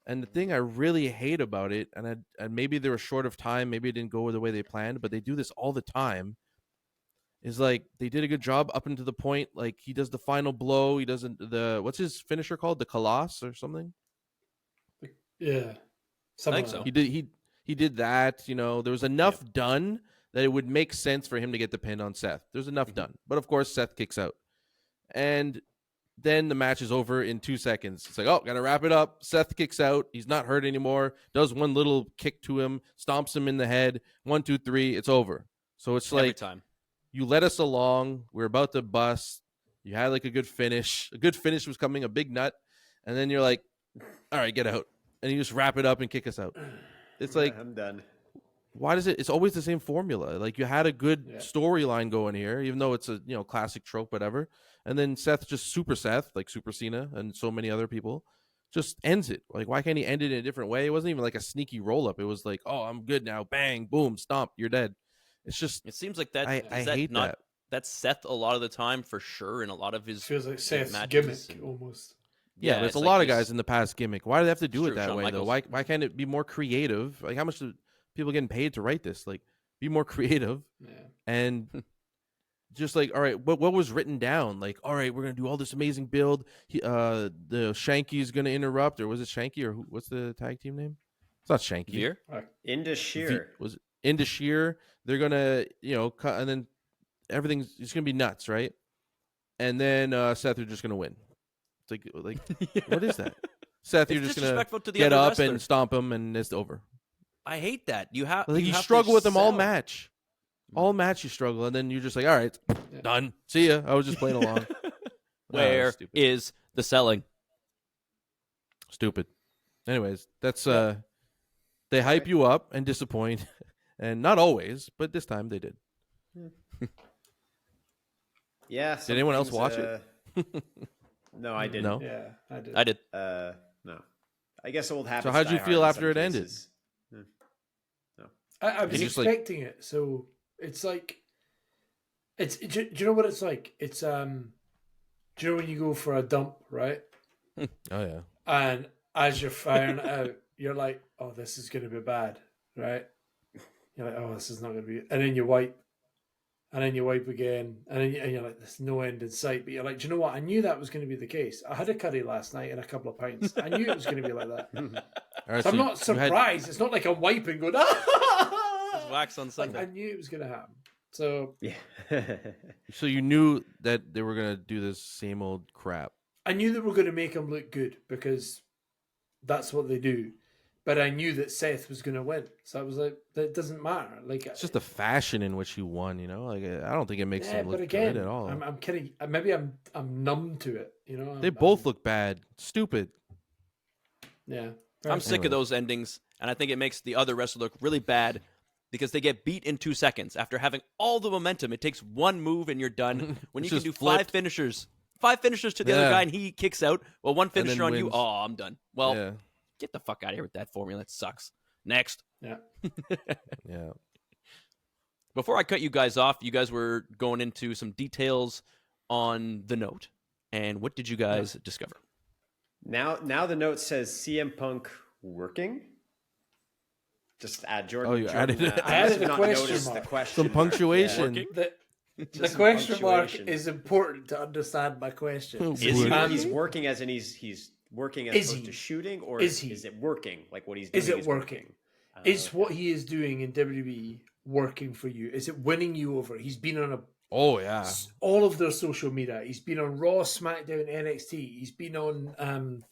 And the thing I really hate about it, and maybe they were short of time, maybe it didn't go the way they planned, but they do this all the time, is like they did a good job up until the point, like he does the final blow, he doesn't, what's his finisher called? The Colossus or something? Yeah. I think so. He did that, there was enough done that it would make sense for him to get the pin on Seth. There's enough done. But of course, Seth kicks out. And then the match is over in 2 seconds. It's like, oh, gotta wrap it up. Seth kicks out. He's not hurt anymore. Does one little kick to him, stomps him in the head. 1, 2, 3, it's over. So it's Every like, time. you led us along. We're about to bust. You had like a good finish. A good finish was coming, a big nut. And then you're like, all right, get out. And you just wrap it up and kick us out. It's like, I'm done. why does it's always the same formula? Like you had a good storyline going here, even though it's a classic trope, whatever. And then Seth, just Super Seth, like Super Cena and so many other people, just ends it. Like, why can't he end it in a different way? It wasn't even like a sneaky roll up. It was like, oh, I'm good now. Bang, boom, stomp, you're dead. It's just, It seems like that. I is that hate not, that. That's Seth a lot of the time for sure, in a lot of his Feels like Seth's matches gimmick and- almost. Yeah, there's a like lot of this- guys in the past gimmick. Why do they have to do It's it true, that Shawn way though? Michaels. Why can't it be more creative? Like, how much do people getting paid to write this? Like, be more creative Yeah. and just like, all right, what was written down? Like, all right, we're gonna do all this amazing build. The Shanky is gonna interrupt, or was it Shanky, or what's the tag team name? It's not Shanky. Veer? Into sheer. Was it into Sheer? They're gonna, cut, and then everything's it's gonna be nuts, right? And then Seth are just gonna win. It's like what is that? Seth, you're It's just gonna disrespectful to the get other up wrestler. and stomp him, and it's over. I hate that. You have Like you have to struggle with them all sell. match, you struggle, and then you're just like, all right, Yeah. done. See ya. I was just playing along. Where stupid. is the selling? Stupid. Anyways, that's they hype you up and disappoint, and not always, but this time they did. Yeah. Did anyone else watch it? No, I didn't. No. Yeah, I did. I did. No. I guess old habits. So how'd you die feel hard in after some it ended? cases. I was It's just like- expecting it, so it's like do you know what it's like? It's do you know when you go for a dump, right? Oh yeah. And as you're firing it out, you're like, oh, this is gonna be bad, right? You're like, oh, this is not gonna be, and then you wipe, and then you wipe again, and you're like, there's no end in sight. But you're like, do you know what? I knew that was going to be the case. I had a curry last night and a couple of pints. I knew it was going to be like that. All right, So I'm not you had- surprised. It's not like I'm wiping going, There's ah! wax on Like, Sunday. I knew it was going to happen. So Yeah. So you knew that they were gonna do this same old crap. I knew they were going to make him look good because that's what they do. But I knew that Seth was going to win. So I was like, that doesn't matter. Like, It's just the fashion in which he won. Like I don't think it makes yeah, him look but again, good at all. I'm kidding. Maybe I'm numb to it. You know, They both look bad. Stupid. Yeah, I'm sick of Anyways. those endings, and I think it makes the other wrestler look really bad because they get beat in 2 seconds after having all the momentum. It takes one move and you're done. When you It's can just do flipped. five finishers to the other Yeah. guy, and he kicks out. Well, one And then finisher on you. wins. Oh, I'm done. Well, Yeah. get the fuck out of here with that formula. It sucks. Next. yeah. Yeah. Before I cut you guys off, you guys were going into some details on the note. And what did you guys discover? Now the note says CM Punk working. Just add Jordan. Oh, you Jordan, added it. I added did a not question notice mark. the question Some mark. punctuation. Working? The Just question mark punctuation. is important to understand my question. Is he Working? He's working as in he's working as Is opposed he? to shooting, or Is he? is it working? Like what he's doing Is it working? Is Okay. what he is doing in WWE working for you? Is it winning you over? He's been on Oh yeah. all of their social media. He's been on Raw, SmackDown, NXT. He's been on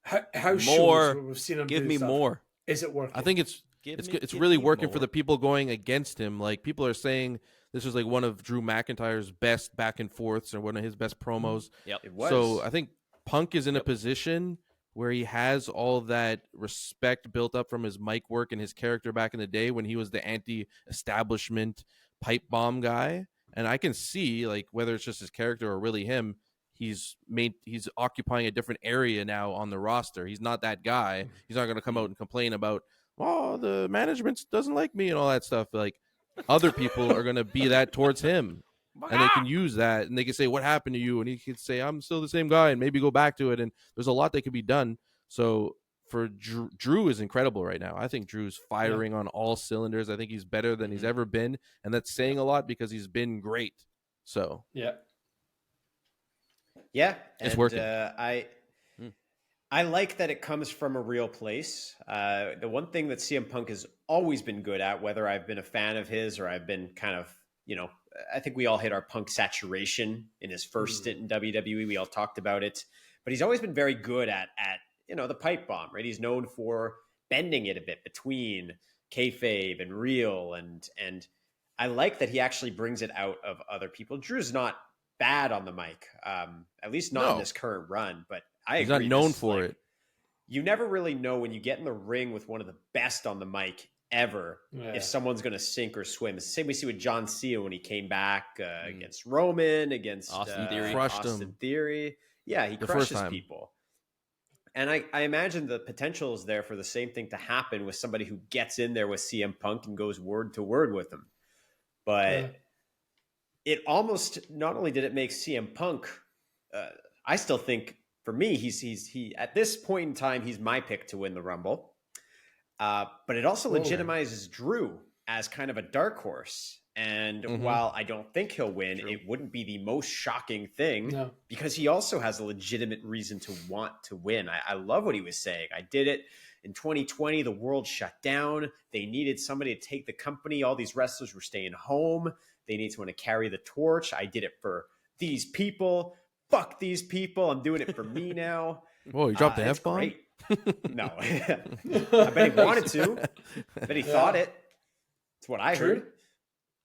house More. shows where we've seen him Give do me stuff. more. Is it working? I think it's really working for the people going against him. Like people are saying this was like one of Drew McIntyre's best back and forths or one of his best promos. Yep. It was. So I think Punk is in a position where he has all that respect built up from his mic work and his character back in the day when he was the anti-establishment pipe bomb guy. And I can see like whether it's just his character or really him, he's occupying a different area now on the roster. He's not that guy. He's not going to come out and complain about, oh, the management doesn't like me and all that stuff. Like other people are going to be that towards him. And they can use that and they can say, what happened to you? And he can say, I'm still the same guy and maybe go back to it. And there's a lot that could be done. So for Drew is incredible right now. I think Drew's firing on all cylinders. I think he's better than he's ever been. And that's saying a lot because he's been great. So Yeah. Yeah, It's and, working. I like that it comes from a real place. The one thing that CM Punk has always been good at, whether I've been a fan of his or I've been kind of, I think we all hit our Punk saturation in his first stint in WWE. We all talked about it, but he's always been very good at the pipe bomb, right? He's known for bending it a bit between kayfabe and real, and I like that he actually brings it out of other people. Drew's not bad on the mic, at least not in this current run, but he's not known for it. You never really know when you get in the ring with one of the best on the mic ever if someone's going to sink or swim. It's the same we see with John Cena when he came back against Roman, against Austin Theory. Crushed Austin him. Theory. Yeah, he The crushes first time. people. And I imagine the potential is there for the same thing to happen with somebody who gets in there with CM Punk and goes word to word with him. But it almost, not only did it make CM Punk, I still think for me, he at this point in time, he's my pick to win the Rumble. But it also legitimizes Drew as kind of a dark horse. And while I don't think he'll win, it wouldn't be the most shocking thing because he also has a legitimate reason to want to win. I love what he was saying. I did it in 2020. The world shut down. They needed somebody to take the company. All these wrestlers were staying home. They need someone to carry the torch. I did it for these people. Fuck these people. I'm doing it for me now. Whoa, you dropped the It's F-bomb? great. No. I bet he wanted to. I bet he thought it. It's what I heard.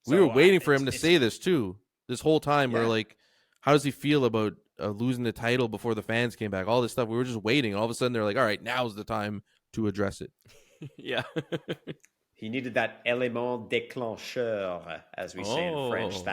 We So, were waiting for him to it's- say this too. This whole time, we're Yeah. like, how does he feel about losing the title before the fans came back? All this stuff. We were just waiting. All of a sudden, they're like, all right, now's the time to address it. Yeah. He needed that élément déclencheur, as we say in French. Oh.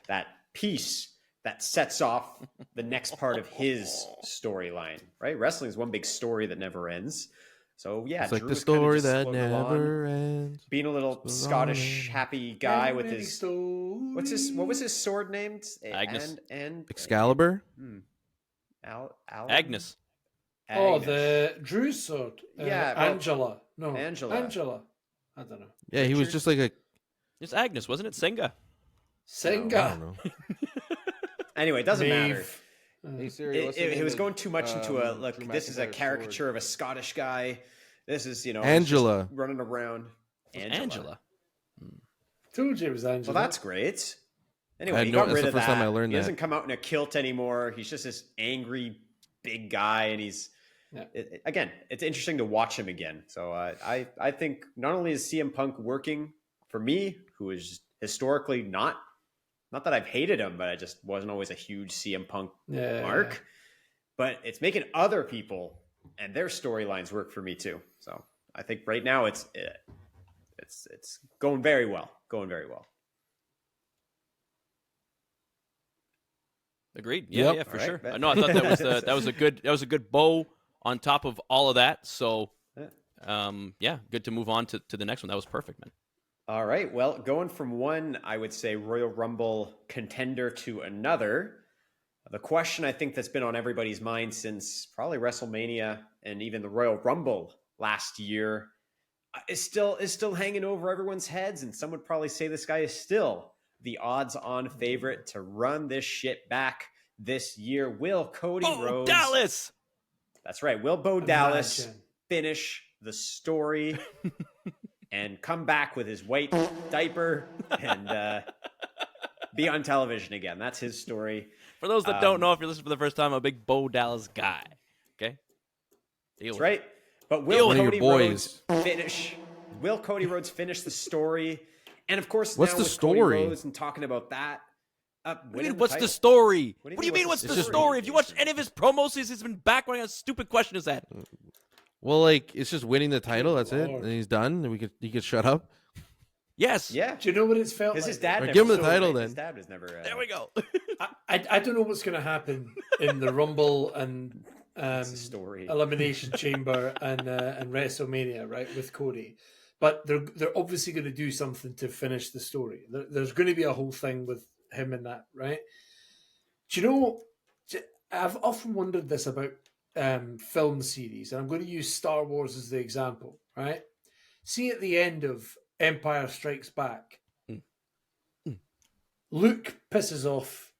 That piece that sets off the next part of his storyline. Right? Wrestling is one big story that never ends. So yeah, It's like Drew the was kinda story just that floating along, never ends. being a little Goes Scottish on. happy guy with his what was his sword named? Agnes. And Excalibur? Alan? Agnes. Oh, Agnes. the Drew sword. Yeah, well, Angela. No, Angela. I don't know. Yeah, he was Richard? just like a. It's Agnes, wasn't it? Senga. I Senga. don't know. Anyway, it doesn't matter. Maeve. Hey Siri, It was going too much into a look. Drew This is a McIntyre's caricature of a Scottish guy. This is Angela. just running around. Angela. Told you it was Angela. Well, that's great. Anyway, I he know- got that's rid the of first that. time I learned he that. doesn't come out in a kilt anymore. He's just this angry big guy, and he's again. It's interesting to watch him again. So I think not only is CM Punk working for me, who is historically not that I've hated him, but I just wasn't always a huge CM Punk mark. but it's making other people and their storylines work for me too. So I think right now it's going very well. Going very well. Agreed. Yeah, Yep. for All sure. right, No, I thought that was a good bow on top of all of that. So, good to move on to the next one. That was perfect, man. All right. Well, going from one, I would say Royal Rumble contender to another. The question I think that's been on everybody's mind since probably WrestleMania and even the Royal Rumble last year is still hanging over everyone's heads, and some would probably say this guy is still the odds-on favorite to run this shit back this year. Will Cody Rhodes? Dallas. That's right. Will Bo Dallas finish the story and come back with his white diaper and be on television again? That's his story. For those that don't know, if you're listening for the first time, I'm a big Bo Dallas guy. Okay, that's right. But will Cody boys. Rhodes finish? Will Cody Rhodes finish the story? And of course, what's now the with story? Cody Rhodes and talking about that. What's the story? What do you mean? What's the story? If you watch any of his promos, he's been back when a stupid question is that. Well, like it's just winning the title. That's it, and he's done. And he could shut up. Yes. Yeah. Do you know what it's felt like? His dad Or never give him the sold, title right? then. His dad was never. There we go. I don't know what's going to happen in the Rumble and story. Elimination Chamber and WrestleMania, right, with Cody. But they're obviously going to do something to finish the story. There's going to be a whole thing with him and that, right? Do you know? I've often wondered this about film series, and I'm going to use Star Wars as the example, right? See, at the end of Empire Strikes Back, Luke pisses off.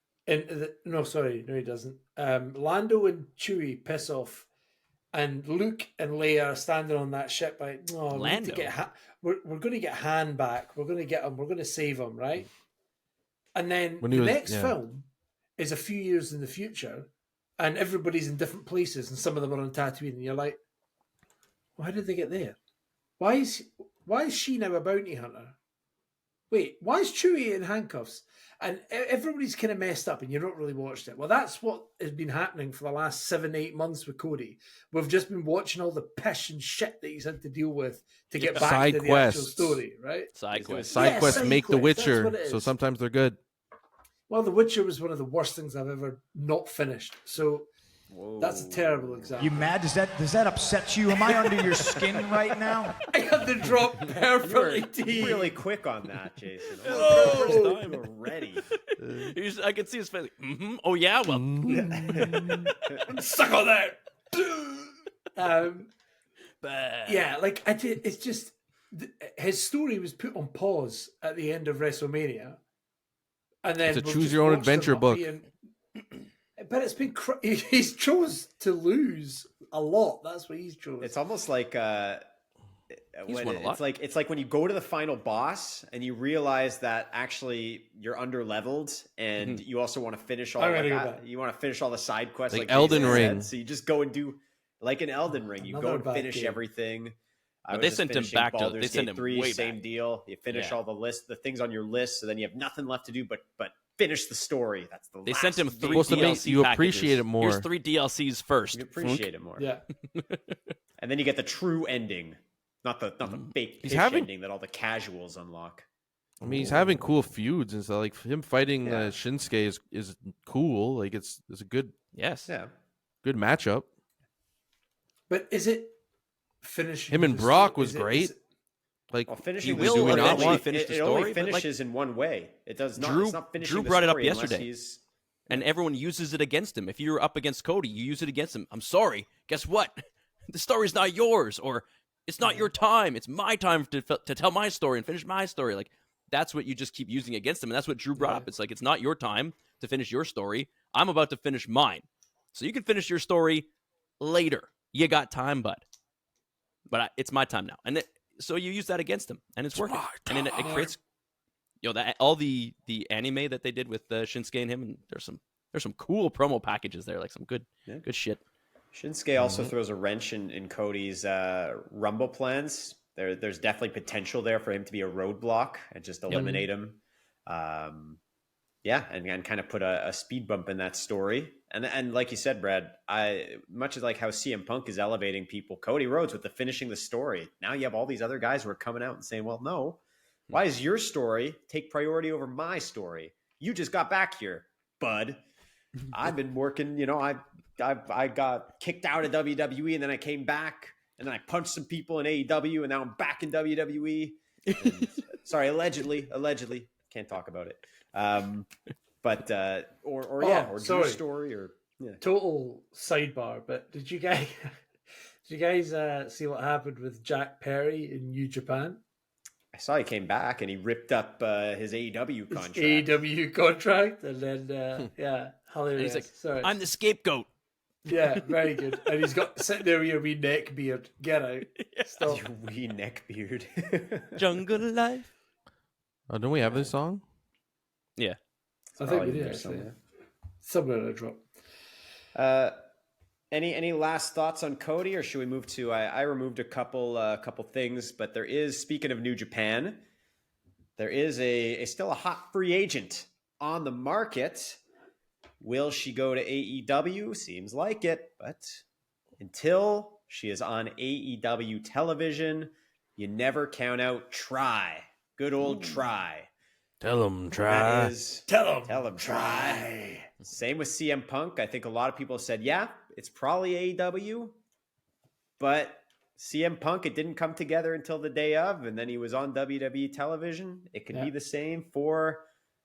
No, he doesn't. Lando and Chewie piss off, and Luke and Leia are standing on that ship. Like, we need to get we're going to get Han back. We're going to get him. We're going to save him, right? And then the next film is a few years in the future, and everybody's in different places, and some of them are on Tatooine, and you're like, why did they get there? Why is she now a bounty hunter? Wait, why is Chewie in handcuffs? And everybody's kind of messed up, and you've not really watched it. Well, that's what has been happening for the last 7-8 months with Cody. We've just been watching all the piss and shit that he's had to deal with to get back to the actual story, right? Side quests make The Witcher, so sometimes they're good. Well, The Witcher was one of the worst things I've ever not finished. So that's a terrible example. You mad? Does that upset you? Am I under your skin right now? I had the drop perfectly. Really quick on that, Jason. Oh, you were ready. I can see his face. Like, oh yeah, well, suck on that. Yeah, like I did. It's just his story was put on pause at the end of WrestleMania, and then it's a choose your own adventure book. But it's been he's chose to lose a lot. That's what he's chose. It's almost like it's like when you go to the final boss and you realize that actually you're underleveled and you also want to finish all you want to finish all the side quests like Elden Ring. So you just go and do like an Elden Ring. You go and finish everything. But they sent him back to they sent him 3, way same back. Deal. You finish all the things on your list, so then you have nothing left to do but finish the story. That's the They last sent him game. 3 DLC you packages. appreciate it more. Here's 3 DLCs first. You appreciate it more. Yeah. And then you get the true ending, not the fake pitch ending that all the casuals unlock. I mean, he's having cool feuds and stuff. Like him fighting Shinsuke is cool. Like it's a good good matchup. But is it finishing? Him and Brock was great. Like finishing he will eventually finish the story. It only finishes in one way. It does not. It's not finishing Drew the brought it up story yesterday, and everyone uses it against him. If you're up against Cody, you use it against him. I'm sorry. Guess what? The story's not yours, or it's not your time. It's my time to tell my story and finish my story. Like that's what you just keep using against him, and that's what Drew brought up. It's like it's not your time to finish your story. I'm about to finish mine, so you can finish your story later. You got time, bud. But it's my time now, and so you use that against him, and it's working. And it creates, that all the anime that they did with Shinsuke and him, and there's some cool promo packages there, like some good shit. Shinsuke also throws a wrench in Cody's Rumble plans. There's definitely potential there for him to be a roadblock and just eliminate him. yeah, and kind of put a speed bump in that story. And like you said, Brad, much as like how CM Punk is elevating people, Cody Rhodes with the finishing the story. Now you have all these other guys who are coming out and saying, well, no, why does your story take priority over my story? You just got back here, bud. I've been working, I got kicked out of WWE and then I came back and then I punched some people in AEW and now I'm back in WWE. And, sorry, allegedly, can't talk about it. But or sorry. Drew's story or Total sidebar, but did you guys see what happened with Jack Perry in New Japan? I saw he came back and he ripped up his AEW contract. AEW contract, and then yeah, hilarious. And he's like, sorry. I'm the scapegoat. Yeah, very good. And he's got sitting there with your wee neck beard. Get out. Stop. Your wee neck beard. Jungle life. Oh, don't we have this song? Yeah. I think we did actually. Somewhere in a drop. Any last thoughts on Cody, or should we move to? I removed a couple things, but there is, speaking of New Japan, there is still a hot free agent on the market. Will she go to AEW? Seems like it, but until she is on AEW television, you never count out Try. Good old Try. Tell them try. Tell Tell him try. Same with CM Punk. I think a lot of people said, yeah, it's probably AEW. But CM Punk, it didn't come together until the day of, and then he was on WWE television. It could be the same for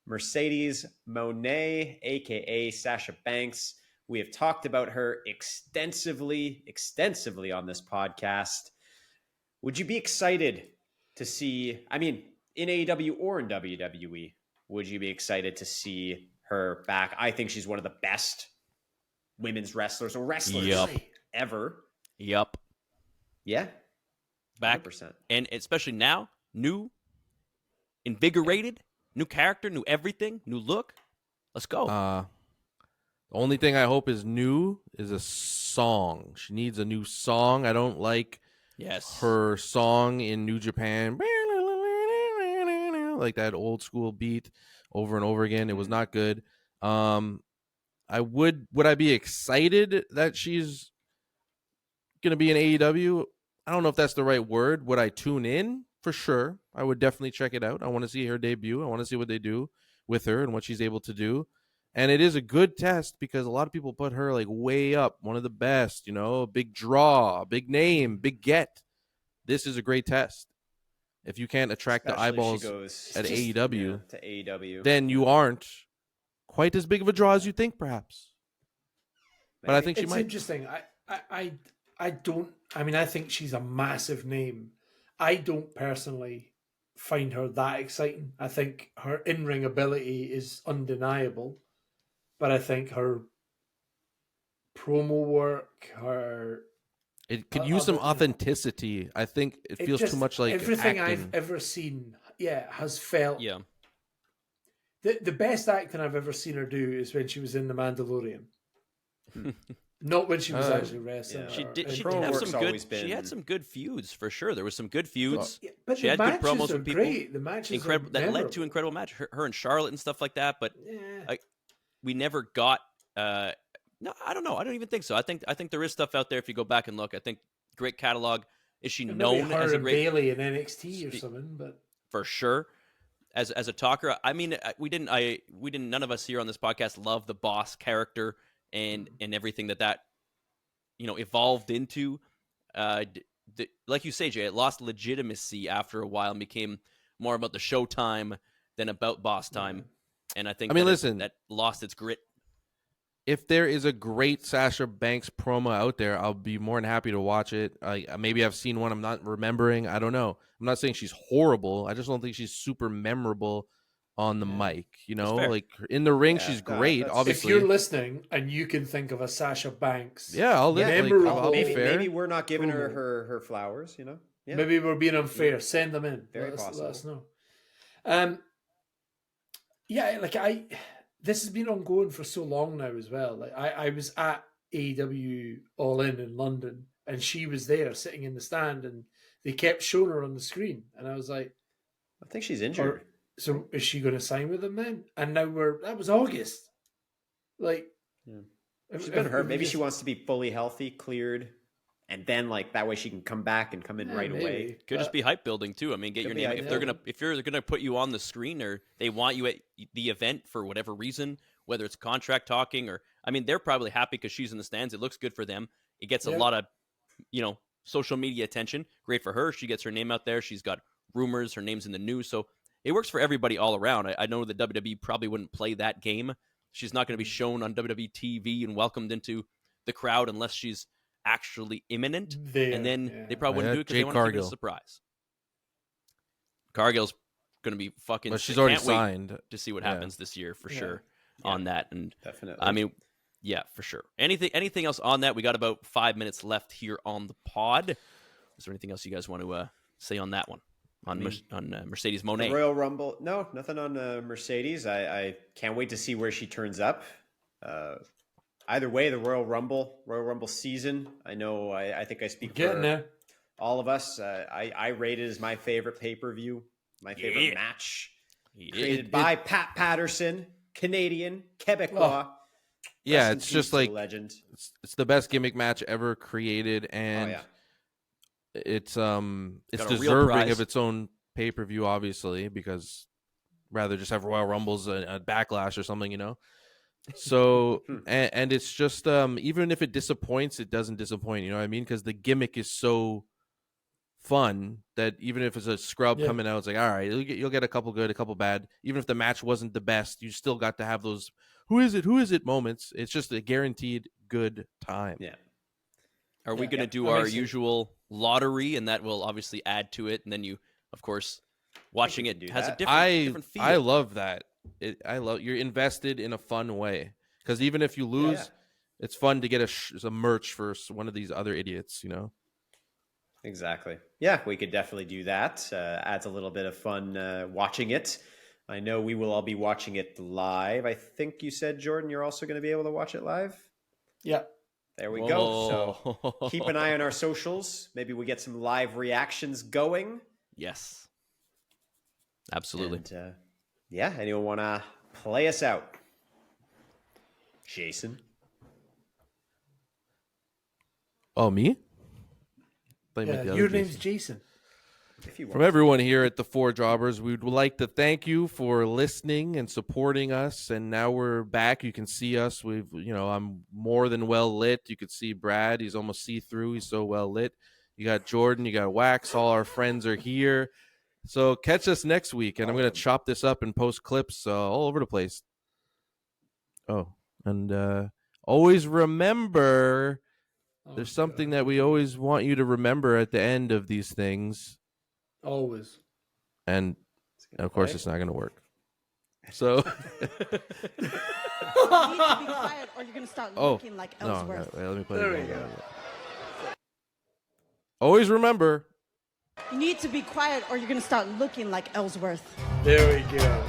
Mercedes Moné, a.k.a. Sasha Banks. We have talked about her extensively on this podcast. Would you be excited to see, in AEW or in WWE, would you be excited to see her back? I think she's one of the best women's wrestlers ever. Yup. Yeah. Back. 100%. And especially now, new, invigorated, new character, new everything, new look. Let's go. The only thing I hope is new is a song. She needs a new song. I don't like her song in New Japan. Like that old school beat over and over again. It was not good. Would I be excited that she's gonna be in AEW? I don't know if that's the right word. Would I tune in? For sure. I would definitely check it out. I want to see her debut. I want to see what they do with her and what she's able to do. And it is a good test because a lot of people put her like way up, one of the best, a big draw, big name, big get. This is a great test. If you can't attract the eyeballs at AEW, to AEW, then you aren't quite as big of a draw as you think, perhaps. But I think she might. It's interesting. I think she's a massive name. I don't personally find her that exciting. I think her in-ring ability is undeniable, but I think her promo work, it could use some authenticity. I think it feels too much like everything acting. I've ever seen. Yeah, has felt. Yeah. The best acting I've ever seen her do is when she was in The Mandalorian. Not when she was actually wrestling. She did She had some good feuds for sure. There was some good feuds. But she had good promos with people. Great. The matches incredible that led to incredible match. Her and Charlotte and stuff like that. But we never got. No, I don't know. I don't even think so. I think there is stuff out there if you go back and look. I think great catalog. Is she known as a great Bailey in NXT or something? But for sure. As a talker, we didn't. None of us here on this podcast love the boss character and everything that evolved into. Like you say, Jay, it lost legitimacy after a while and became more about the showtime than about boss time. And I think that lost its grit. If there is a great Sasha Banks promo out there, I'll be more than happy to watch it. Maybe I've seen one I'm not remembering. I don't know. I'm not saying she's horrible. I just don't think she's super memorable on the mic. Like in the ring, she's great. Obviously, if you're listening and you can think of a Sasha Banks, I'll be fair. Maybe we're not giving her flowers. Yeah. Maybe we're being unfair. Send them in. Very possible. Let us know. This has been ongoing for so long now as well. Like I was at AEW All In London, and she was there sitting in the stand, and they kept showing her on the screen, and I was like, I think she's injured. So is she going to sign with them then? And now that was August. Like, She's been hurt. Maybe she wants to be fully healthy, cleared, and then like that way she can come back and come in right away. Could just be hype building too. I mean, get your name if you're gonna put you on the screen, or they want you at the event for whatever reason, whether it's contract talking or I mean, they're probably happy because she's in the stands. It looks good for them. It gets a lot of social media attention. Great for her. She gets her name out there. She's got rumors. Her name's in the news. So it works for everybody all around. I know the WWE probably wouldn't play that game. She's not going to be shown on WWE TV and welcomed into the crowd unless she's actually imminent. And then they probably wouldn't do it because they want to keep it a surprise. Cargill's going to be fucking... But she's already signed. To see what happens this year for sure on that. And definitely. I mean... Yeah, for sure. Anything else on that? We got about 5 minutes left here on the pod. Is there anything else you guys want to say on that one? On Mercedes Moné? Royal Rumble. No, nothing on Mercedes. I can't wait to see where she turns up. Either way, the Royal Rumble season. I know. I think I speak for all of us. I rate it as my favorite pay-per-view, my favorite match, created by Pat Patterson, Canadian, Quebecois. Yeah, it's just like legend. It's the best gimmick match ever created, and it's deserving of its own pay-per-view, obviously, because rather just have Royal Rumbles a Backlash or something, So and it's just even if it disappoints, it doesn't disappoint. You know what I mean? Because the gimmick is so fun that even if it's a scrub coming out, it's like, all right, you'll get a couple good, a couple bad. Even if the match wasn't the best, you still got to have those who is it moments. It's just a guaranteed good time. Yeah. Are we going to do our usual lottery, and that will obviously add to it, and then you, of course, watching it has a different feel. I love that. You're invested in a fun way, because even if you lose, it's fun to get a merch for one of these other idiots, Exactly. Yeah, we could definitely do that. Adds a little bit of fun watching it. I know we will all be watching it live. I think you said, Jordan, you're also going to be able to watch it live? Yeah. There we go. So keep an eye on our socials. Maybe we get some live reactions going. Yes. Absolutely. And, anyone want to play us out? Jason? Oh, me? Your name's Jason. From everyone here at the Four Jobbers, we would like to thank you for listening and supporting us. And now we're back. You can see us. I'm more than well lit. You can see Brad. He's almost see-through. He's so well lit. You got Jordan. You got Wax. All our friends are here. So catch us next week. And I'm going to chop this up and post clips all over the place. Oh, and always remember, there's something that we always want you to remember at the end of these things. Always. And of course, it's not going to work. So. You need to be quiet, or you're going to start looking like Ellsworth. No, let me play there it. We go. Always remember. You need to be quiet, or you're going to start looking like Ellsworth. There we go.